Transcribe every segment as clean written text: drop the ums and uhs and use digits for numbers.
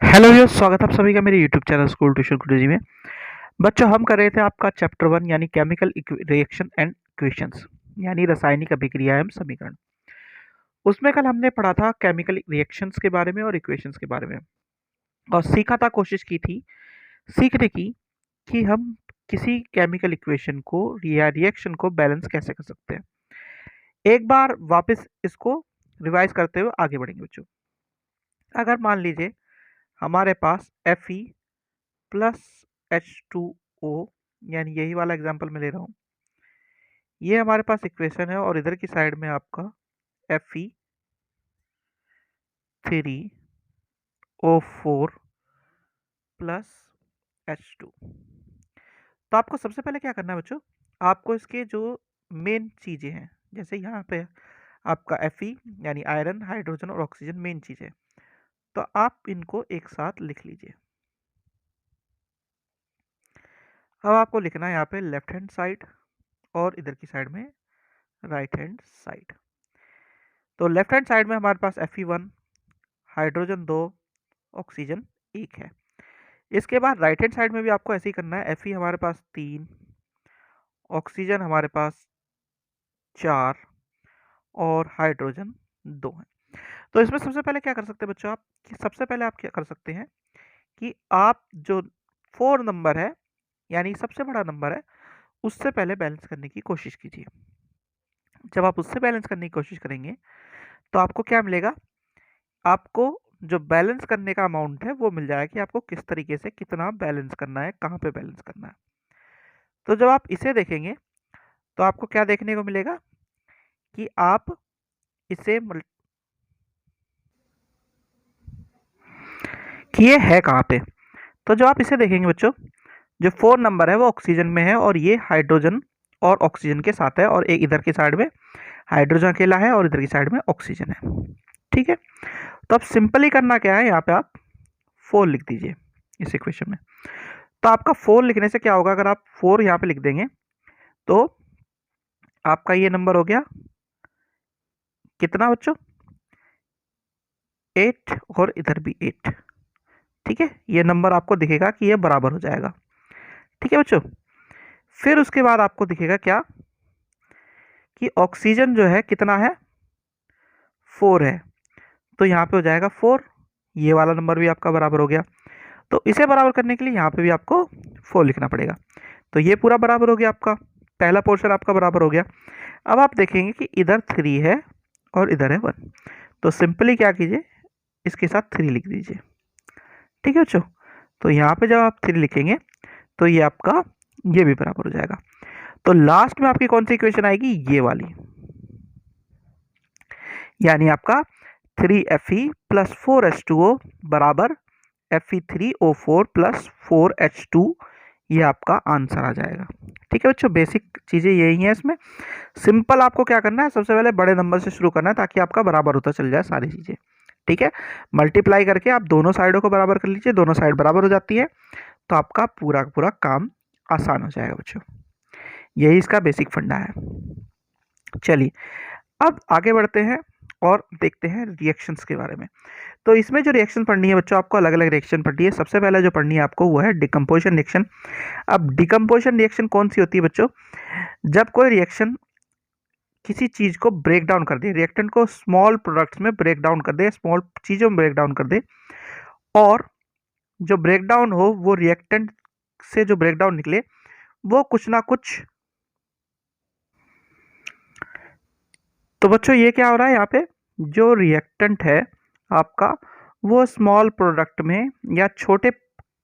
Hello viewers, स्वागत है आप सभी का मेरे यूट्यूब चैनल स्कूल ट्यूशन गुरुजी में। बच्चों, हम कर रहे थे आपका चैप्टर 1 यानी केमिकल रिएक्शन एंड इक्वेशंस यानी रासायनिक अभिक्रिया एवं समीकरण। उसमें कल हमने पढ़ा था केमिकल रिएक्शंस के बारे में और इक्वेशंस के बारे में, और सीखा था, कोशिश की थी सीखने की कि हम किसी केमिकल इक्वेशन को या रिएक्शन को बैलेंस कैसे कर सकते हैं। एक बार वापस इसको रिवाइज करते हुए आगे बढ़ेंगे बच्चों। अगर मान लीजिए हमारे पास Fe प्लस H2O, यानी यही वाला एग्जांपल मैं ले रहा हूँ, ये हमारे पास इक्वेशन है, और इधर की साइड में आपका Fe3O4 प्लस H2। तो आपको सबसे पहले क्या करना है बच्चों, आपको इसके जो मेन चीज़ें हैं, जैसे यहाँ पे आपका Fe यानी आयरन, हाइड्रोजन और ऑक्सीजन मेन चीज़ है, तो आप इनको एक साथ लिख लीजिए। अब आपको लिखना है यहाँ पे लेफ्ट हैंड साइड और इधर की साइड में राइट हैंड साइड। तो लेफ्ट हैंड साइड में हमारे पास Fe1, हाइड्रोजन 2, ऑक्सीजन 1 है। इसके बाद राइट हैंड साइड में भी आपको ऐसे ही करना है। Fe हमारे पास 3, ऑक्सीजन हमारे पास 4 और हाइड्रोजन 2 है। तो इसमें सबसे पहले क्या कर सकते हैं बच्चों आप, कि सबसे पहले आप क्या कर सकते हैं कि आप जो 4 नंबर है यानी सबसे बड़ा नंबर है, उससे पहले बैलेंस करने की कोशिश कीजिए। जब आप उससे बैलेंस करने की कोशिश करेंगे तो आपको क्या मिलेगा, आपको जो बैलेंस करने का अमाउंट है वो मिल जाएगा कि आपको किस तरीके से कितना बैलेंस करना है, कहाँ पे बैलेंस करना है। तो जब आप इसे देखेंगे तो आपको क्या देखने को मिलेगा कि आप इसे कि ये है कहाँ पे। तो जब आप इसे देखेंगे बच्चों, जो 4 नंबर है वो ऑक्सीजन में है, और ये हाइड्रोजन और ऑक्सीजन के साथ है, और एक इधर की साइड में हाइड्रोजन अकेला है और इधर की साइड में ऑक्सीजन है। ठीक है, तो अब सिंपली करना क्या है, यहाँ पे आप 4 लिख दीजिए इस इक्वेशन में। तो आपका 4 लिखने से क्या होगा, अगर आप 4 यहाँ पे लिख देंगे तो आपका ये नंबर हो गया कितना बच्चों, 8, और इधर भी 8। ठीक है, ये नंबर आपको दिखेगा कि ये बराबर हो जाएगा। ठीक है बच्चों, फिर उसके बाद आपको दिखेगा क्या कि ऑक्सीजन जो है कितना है, 4 है, तो यहाँ पे हो जाएगा 4। ये वाला नंबर भी आपका बराबर हो गया। तो इसे बराबर करने के लिए यहाँ पे भी आपको 4 लिखना पड़ेगा। तो ये पूरा बराबर हो गया, आपका पहला पोर्शन आपका बराबर हो गया। अब आप देखेंगे कि इधर 3 है और इधर है 1, तो सिंपली क्या कीजिए, इसके साथ 3 लिख दीजिए। ठीक है बच्चों, तो यहाँ पे जब आप 3 लिखेंगे तो ये आपका ये भी बराबर हो जाएगा। तो लास्ट में आपकी कौन सी इक्वेशन आएगी, ये वाली, यानी आपका 3Fe प्लस 4H2O बराबर Fe3O4 प्लस 4H2, ये आपका आंसर आ जाएगा। ठीक है बच्चों, बेसिक चीज़ें यही हैं इसमें। सिंपल आपको क्या करना है, सबसे पहले बड़े नंबर से शुरू करना है ताकि आपका बराबर होता चल जाए सारी चीज़ें। ठीक है, मल्टीप्लाई करके आप दोनों साइडों को बराबर कर लीजिए, दोनों साइड बराबर हो जाती है तो आपका पूरा पूरा काम आसान हो जाएगा बच्चों। यही इसका बेसिक फंडा है। चलिए अब आगे बढ़ते हैं और देखते हैं रिएक्शंस के बारे में। तो इसमें जो रिएक्शन पढ़नी है बच्चों, आपको अलग अलग रिएक्शन पढ़नी है। सबसे पहले जो पढ़नी है आपको वो है डिकम्पोजिशन रिएक्शन। अब डिकम्पोजिशन रिएक्शन कौन सी होती है बच्चों, जब कोई रिएक्शन किसी चीज़ को ब्रेक डाउन कर दे, रिएक्टेंट को स्मॉल प्रोडक्ट्स में ब्रेक डाउन कर दे, स्मॉल चीज़ों में ब्रेक डाउन कर दे, और जो ब्रेक डाउन हो वो रिएक्टेंट से जो ब्रेक डाउन निकले वो कुछ ना कुछ। तो बच्चों ये क्या हो रहा है, यहाँ पे जो रिएक्टेंट है आपका वो स्मॉल प्रोडक्ट में या छोटे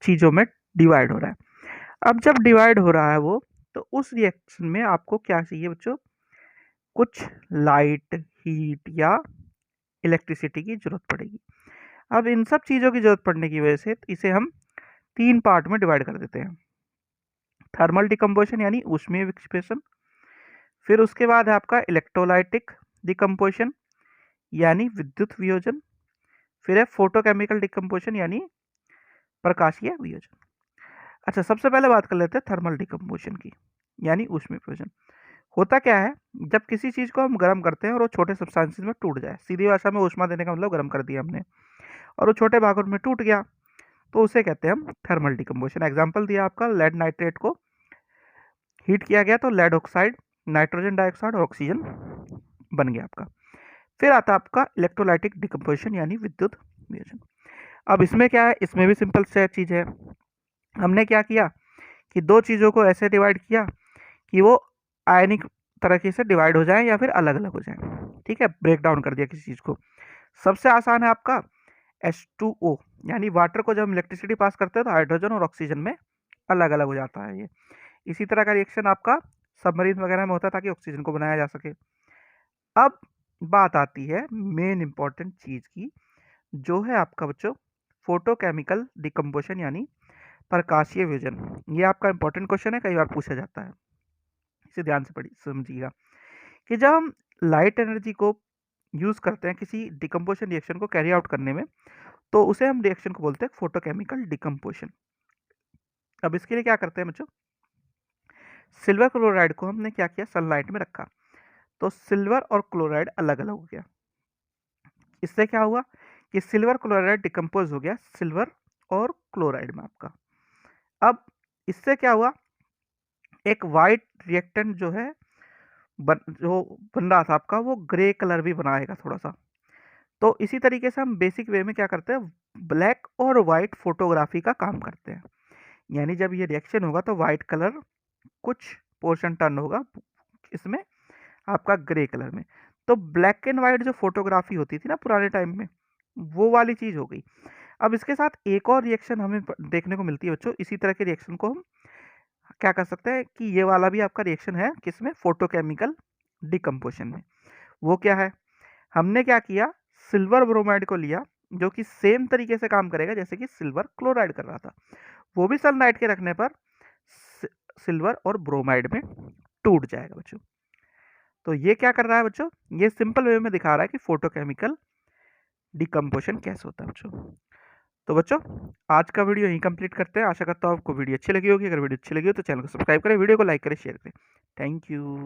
चीज़ों में डिवाइड हो रहा है। अब जब डिवाइड हो रहा है वो, तो उस रिएक्शन में आपको क्या चाहिए बच्चों, कुछ लाइट, हीट या इलेक्ट्रिसिटी की जरूरत पड़ेगी। अब इन सब चीज़ों की जरूरत पड़ने की वजह से इसे हम 3 पार्ट में डिवाइड कर देते हैं। थर्मल डिकम्पोजिशन यानी ऊष्मीय विक्षेपण, फिर उसके बाद है आपका इलेक्ट्रोलाइटिक डिकम्पोजिशन यानी विद्युत वियोजन, फिर है फोटोकेमिकल डिकम्पोजिशन यानी प्रकाशीय वियोजन। अच्छा, सबसे पहले बात कर लेते हैं थर्मल डिकम्पोजिशन की, यानी ऊष्मीय वियोजन। होता क्या है, जब किसी चीज़ को हम गर्म करते हैं और वो छोटे सब्सटेंसेस में टूट जाए, सीधी भाषा में ऊष्मा देने का मतलब गर्म कर दिया हमने, और वो छोटे भागों में टूट गया, तो उसे कहते हैं हम थर्मल डिकम्पोजिशन। एग्जाम्पल दिया आपका, लेड नाइट्रेट को हीट किया गया तो लेड ऑक्साइड, नाइट्रोजन डाइऑक्साइड और ऑक्सीजन बन गया आपका। फिर आता है आपका इलेक्ट्रोलाइटिक डिकम्पोजिशन यानी विद्युत वियोजन। अब इसमें क्या है, इसमें भी सिंपल से चीज़ है। हमने क्या किया कि दो चीज़ों को ऐसे डिवाइड किया कि वो आयनिक तरीके से डिवाइड हो जाए या फिर अलग अलग हो जाए। ठीक है, ब्रेक डाउन कर दिया किसी चीज़ को। सबसे आसान है आपका H2O, यानी वाटर को जब हम इलेक्ट्रिसिटी पास करते हैं तो हाइड्रोजन और ऑक्सीजन में अलग अलग हो जाता है ये। इसी तरह का रिएक्शन आपका सबमरीन वगैरह में होता है ताकि ऑक्सीजन को बनाया जा सके। अब बात आती है मेन इंपॉर्टेंट चीज़ की, जो है आपका बच्चों फोटोकेमिकल डिकम्पोजिशन यानी प्रकाशीय वियोजन। ये आपका इंपॉर्टेंट क्वेश्चन है, कई बार पूछा जाता है। इसे ध्यान से पढ़िए, समझिएगा कि जब हम लाइट एनर्जी को यूज़ करते हैं किसी डिकम्पोजिशन रिएक्शन को कैरी आउट करने में, तो उसे हम रिएक्शन को बोलते हैं फोटोकेमिकल डिकम्पोजिशन। अब इसके लिए क्या करते हैं बच्चों, सिल्वर क्लोराइड को हमने क्या किया, सनलाइट में रखा, तो सिल्वर और क्लोराइड अलग अलग हो गया। इससे क्या हुआ कि सिल्वर क्लोराइड डिकम्पोज हो गया सिल्वर और क्लोराइड में आपका। अब इससे क्या हुआ, एक वाइट रिएक्टेंट जो है जो बन रहा था आपका, वो ग्रे कलर भी बनाएगा थोड़ा सा। तो इसी तरीके से हम बेसिक वे में क्या करते हैं, ब्लैक और वाइट फोटोग्राफी का काम करते हैं। यानी जब ये रिएक्शन होगा तो वाइट कलर कुछ पोर्शन टर्न होगा इसमें आपका ग्रे कलर में। तो ब्लैक एंड वाइट जो फोटोग्राफी होती थी ना पुराने टाइम में, वो वाली चीज़ हो गई। अब इसके साथ एक और रिएक्शन हमें देखने को मिलती है बच्चों, इसी तरह के रिएक्शन को हम क्या कर सकते हैं कि ये वाला भी आपका रिएक्शन है किसमें, फोटोकेमिकल डिकम्पोजिशन में। वो क्या है, हमने क्या किया, सिल्वर ब्रोमाइड को लिया जो कि सेम तरीके से काम करेगा जैसे कि सिल्वर क्लोराइड कर रहा था। वो भी सनलाइट के रखने पर सिल्वर और ब्रोमाइड में टूट जाएगा बच्चों। तो ये क्या कर रहा है बच्चों, ये सिंपल वे में दिखा रहा है कि फोटोकेमिकल डिकम्पोजिशन कैसे होता है बच्चों। तो बच्चों आज का वीडियो यहीं कंप्लीट करते हैं। आशा करता हूँ आपको वीडियो अच्छी लगी होगी। अगर वीडियो अच्छी लगी हो तो चैनल को सब्सक्राइब करें, वीडियो को लाइक करें, शेयर करें। Thank you.